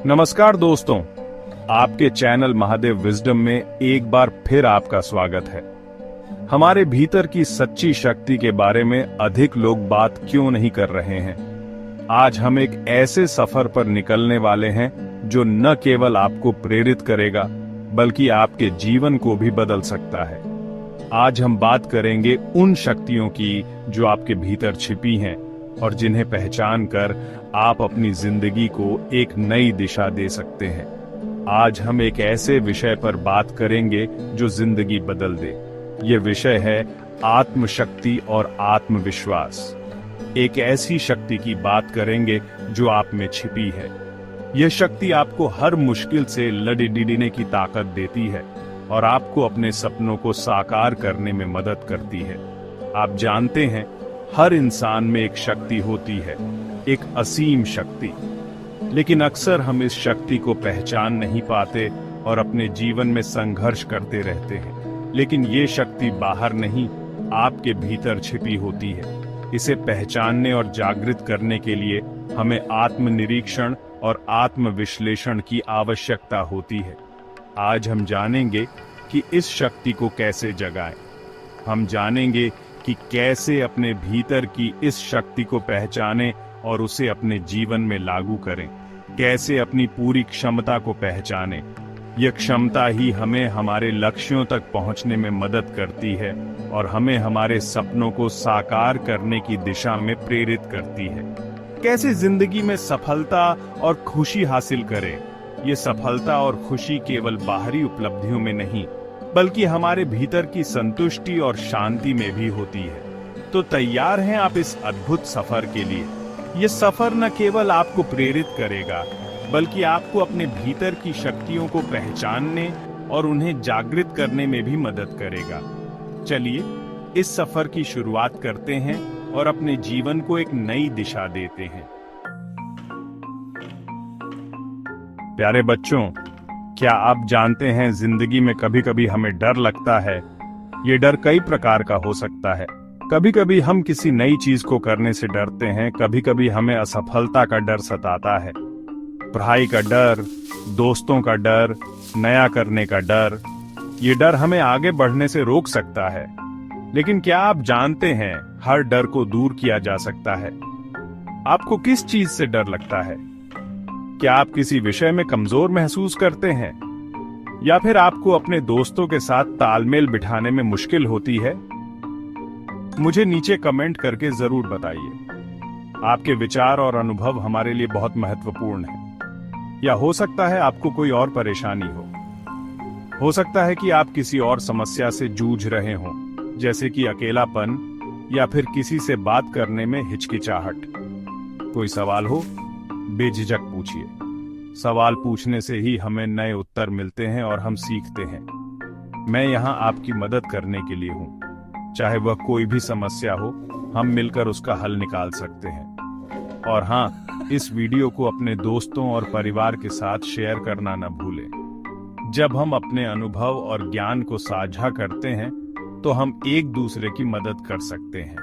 नमस्कार दोस्तों, आपके चैनल महादेव विजडम में एक बार फिर आपका स्वागत है। हमारे भीतर की सच्ची शक्ति के बारे में अधिक लोग बात क्यों नहीं कर रहे हैं? आज हम एक ऐसे सफर पर निकलने वाले हैं जो न केवल आपको प्रेरित करेगा बल्कि आपके जीवन को भी बदल सकता है। आज हम बात करेंगे उन शक्तियों की जो आपके भीतर छिपी हैं और जिन्हें पहचान कर आप अपनी जिंदगी को एक नई दिशा दे सकते हैं। आज हम एक ऐसे विषय पर बात करेंगे जो जिंदगी बदल दे। ये विषय है आत्मशक्ति और आत्मविश्वास। एक ऐसी शक्ति की बात करेंगे जो आप में छिपी है। यह शक्ति आपको हर मुश्किल से लड़ने की ताकत देती है और आपको अपने सपनों को साकार करने में मदद करती है। आप जानते हैं, हर इंसान में एक शक्ति होती है, एक असीम शक्ति, लेकिन अक्सर हम इस शक्ति को पहचान नहीं पाते और अपने जीवन में संघर्ष करते रहते हैं। लेकिन ये शक्ति बाहर नहीं, आपके भीतर छिपी होती है। इसे पहचानने और जागृत करने के लिए हमें आत्मनिरीक्षण और आत्मविश्लेषण की आवश्यकता होती है। आज हम जानेंगे कि इस शक्ति को कैसे जगाएं। हम जानेंगे कि कैसे अपने भीतर की इस शक्ति को पहचानें और उसे अपने जीवन में लागू करें। कैसे अपनी पूरी क्षमता को पहचानें। यह क्षमता ही हमें हमारे लक्ष्यों तक पहुंचने में मदद करती है और हमें हमारे सपनों को साकार करने की दिशा में प्रेरित करती है। कैसे जिंदगी में सफलता और खुशी हासिल करें। ये सफलता और खुशी केवल बाहरी उपलब्धियों में नहीं बल्कि हमारे भीतर की संतुष्टि और शांति में भी होती है। तो तैयार हैं आप इस अद्भुत सफर के लिए? ये सफर न केवल आपको प्रेरित करेगा बल्कि आपको अपने भीतर की शक्तियों को पहचानने और उन्हें जागृत करने में भी मदद करेगा। चलिए इस सफर की शुरुआत करते हैं और अपने जीवन को एक नई दिशा देते हैं। प्यारे बच्चों, क्या आप जानते हैं जिंदगी में कभी कभी हमें डर लगता है। ये डर कई प्रकार का हो सकता है। कभी कभी हम किसी नई चीज को करने से डरते हैं, कभी कभी हमें असफलता का डर सताता है। पढ़ाई का डर, दोस्तों का डर, नया करने का डर। ये डर हमें आगे बढ़ने से रोक सकता है। लेकिन क्या आप जानते हैं, हर डर को दूर किया जा सकता है। आपको किस चीज से डर लगता है? क्या आप किसी विषय में कमजोर महसूस करते हैं या फिर आपको अपने दोस्तों के साथ तालमेल बिठाने में मुश्किल होती है? मुझे नीचे कमेंट करके जरूर बताइए। आपके विचार और अनुभव हमारे लिए बहुत महत्वपूर्ण है। या हो सकता है आपको कोई और परेशानी हो सकता है कि आप किसी और समस्या से जूझ रहे हों, जैसे कि अकेलापन या फिर किसी से बात करने में हिचकिचाहट। कोई सवाल हो, बेझिझक पूछिए। सवाल पूछने से ही हमें नए उत्तर मिलते हैं और हम सीखते हैं। मैं यहाँ आपकी मदद करने के लिए हूँ। चाहे वह कोई भी समस्या हो, हम मिलकर उसका हल निकाल सकते हैं। और हाँ, इस वीडियो को अपने दोस्तों और परिवार के साथ शेयर करना न भूलें। जब हम अपने अनुभव और ज्ञान को साझा करते हैं तो हम एक दूसरे की मदद कर सकते हैं,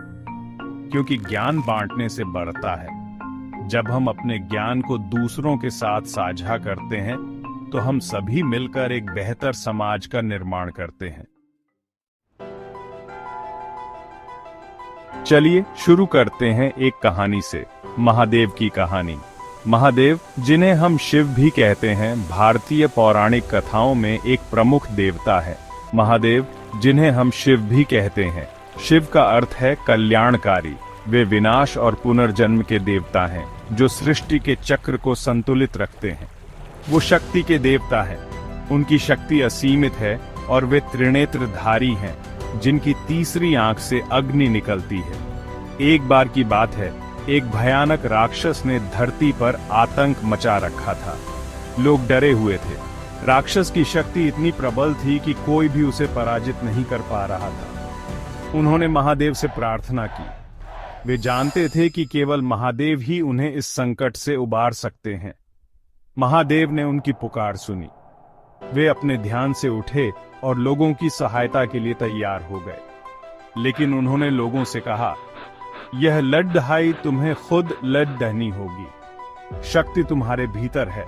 क्योंकि ज्ञान बांटने से बढ़ता है। जब हम अपने ज्ञान को दूसरों के साथ साझा करते हैं तो हम सभी मिलकर एक बेहतर समाज का निर्माण करते हैं। चलिए शुरू करते हैं एक कहानी से, महादेव की कहानी। महादेव, जिन्हें हम शिव भी कहते हैं, भारतीय पौराणिक कथाओं में एक प्रमुख देवता है। महादेव, जिन्हें हम शिव भी कहते हैं, शिव का अर्थ है कल्याणकारी। वे विनाश और पुनर्जन्म के देवता हैं जो सृष्टि के चक्र को संतुलित रखते हैं। वो शक्ति के देवता हैं। उनकी शक्ति असीमित है और वे त्रिनेत्रधारी हैं, जिनकी तीसरी आंख से अग्नि निकलती है। एक बार की बात है, एक भयानक राक्षस ने धरती पर आतंक मचा रखा था। लोग डरे हुए थे। राक्षस की शक्ति इतनी प्रबल थी कि कोई भी उसे पराजित नहीं कर पा रहा था। उन्होंने महादेव से प्रार्थना की। वे जानते थे कि केवल महादेव ही उन्हें इस संकट से उबार सकते हैं। महादेव ने उनकी पुकार सुनी। वे अपने ध्यान से उठे और लोगों की सहायता के लिए तैयार हो गए। लेकिन उन्होंने लोगों से कहा, यह लड़ाई तुम्हें खुद लड़ दहनी होगी। शक्ति तुम्हारे भीतर है।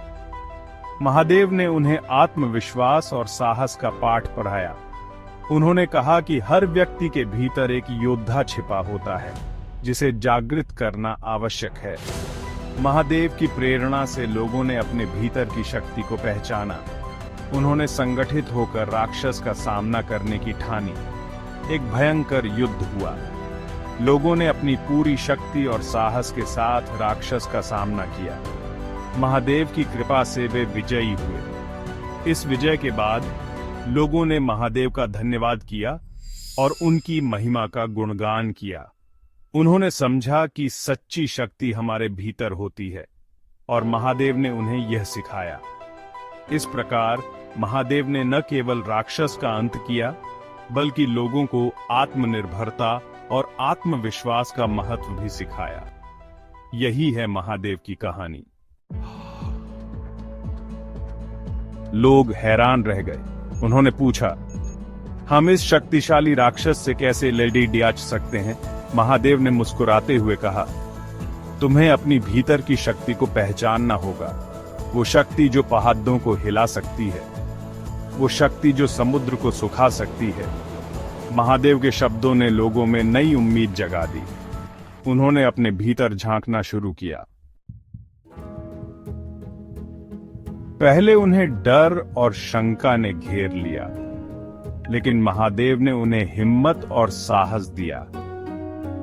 महादेव ने उन्हें आत्मविश्वास और साहस का पाठ पढ़ाया। उन्होंने कहा कि हर व्यक्ति के भीतर एक योद्धा छिपा होता है, जिसे जागृत करना आवश्यक है। महादेव की प्रेरणा से लोगों ने अपने भीतर की शक्ति को पहचाना। उन्होंने संगठित होकर राक्षस का सामना करने की ठानी। एक भयंकर युद्ध हुआ। लोगों ने अपनी पूरी शक्ति और साहस के साथ राक्षस का सामना किया। महादेव की कृपा से वे विजयी हुए। इस विजय के बाद लोगों ने महादेव का धन्यवाद किया और उनकी महिमा का गुणगान किया। उन्होंने समझा कि सच्ची शक्ति हमारे भीतर होती है और महादेव ने उन्हें यह सिखाया। इस प्रकार महादेव ने न केवल राक्षस का अंत किया, बल्कि लोगों को आत्मनिर्भरता और आत्मविश्वास का महत्व भी सिखाया। यही है महादेव की कहानी। लोग हैरान रह गए। उन्होंने पूछा, हम इस शक्तिशाली राक्षस से कैसे लड़ सकते हैं? महादेव ने मुस्कुराते हुए कहा, तुम्हें अपनी भीतर की शक्ति को पहचानना होगा। वो शक्ति जो पहाड़ों को हिला सकती है, वो शक्ति जो समुद्र को सुखा सकती है। महादेव के शब्दों ने लोगों में नई उम्मीद जगा दी। उन्होंने अपने भीतर झांकना शुरू किया। पहले उन्हें डर और शंका ने घेर लिया, लेकिन महादेव ने उन्हें हिम्मत और साहस दिया।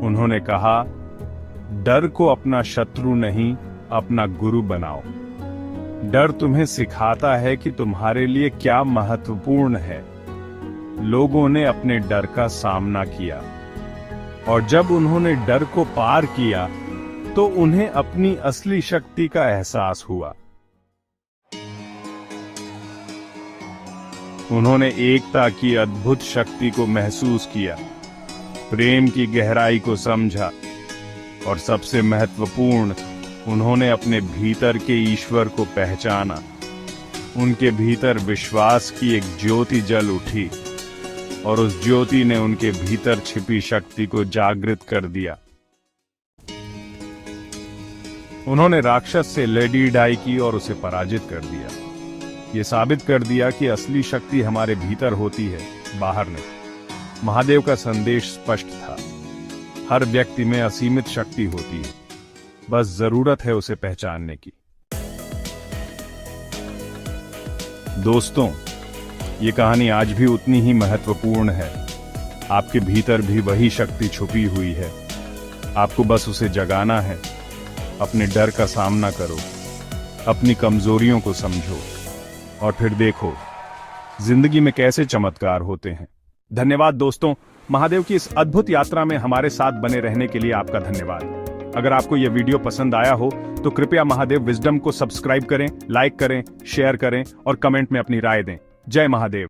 उन्होंने कहा, डर को अपना शत्रु नहीं, अपना गुरु बनाओ। डर तुम्हें सिखाता है कि तुम्हारे लिए क्या महत्वपूर्ण है। लोगों ने अपने डर का सामना किया, और जब उन्होंने डर को पार किया तो उन्हें अपनी असली शक्ति का एहसास हुआ। उन्होंने एकता की अद्भुत शक्ति को महसूस किया, प्रेम की गहराई को समझा, और सबसे महत्वपूर्ण, उन्होंने अपने भीतर के ईश्वर को पहचाना। उनके भीतर विश्वास की एक ज्योति जल उठी, और उस ज्योति ने उनके भीतर छिपी शक्ति को जागृत कर दिया। उन्होंने राक्षस से लड़ाई की और उसे पराजित कर दिया। ये साबित कर दिया कि असली शक्ति हमारे भीतर होती है, बाहर नहीं। महादेव का संदेश स्पष्ट था, हर व्यक्ति में असीमित शक्ति होती है, बस जरूरत है उसे पहचानने की। दोस्तों, ये कहानी आज भी उतनी ही महत्वपूर्ण है। आपके भीतर भी वही शक्ति छुपी हुई है। आपको बस उसे जगाना है। अपने डर का सामना करो, अपनी कमजोरियों को समझो, और फिर देखो जिंदगी में कैसे चमत्कार होते हैं। धन्यवाद दोस्तों, महादेव की इस अद्भुत यात्रा में हमारे साथ बने रहने के लिए आपका धन्यवाद। अगर आपको यह वीडियो पसंद आया हो तो कृपया महादेव विजडम को सब्सक्राइब करें, लाइक करें, शेयर करें और कमेंट में अपनी राय दें। जय महादेव।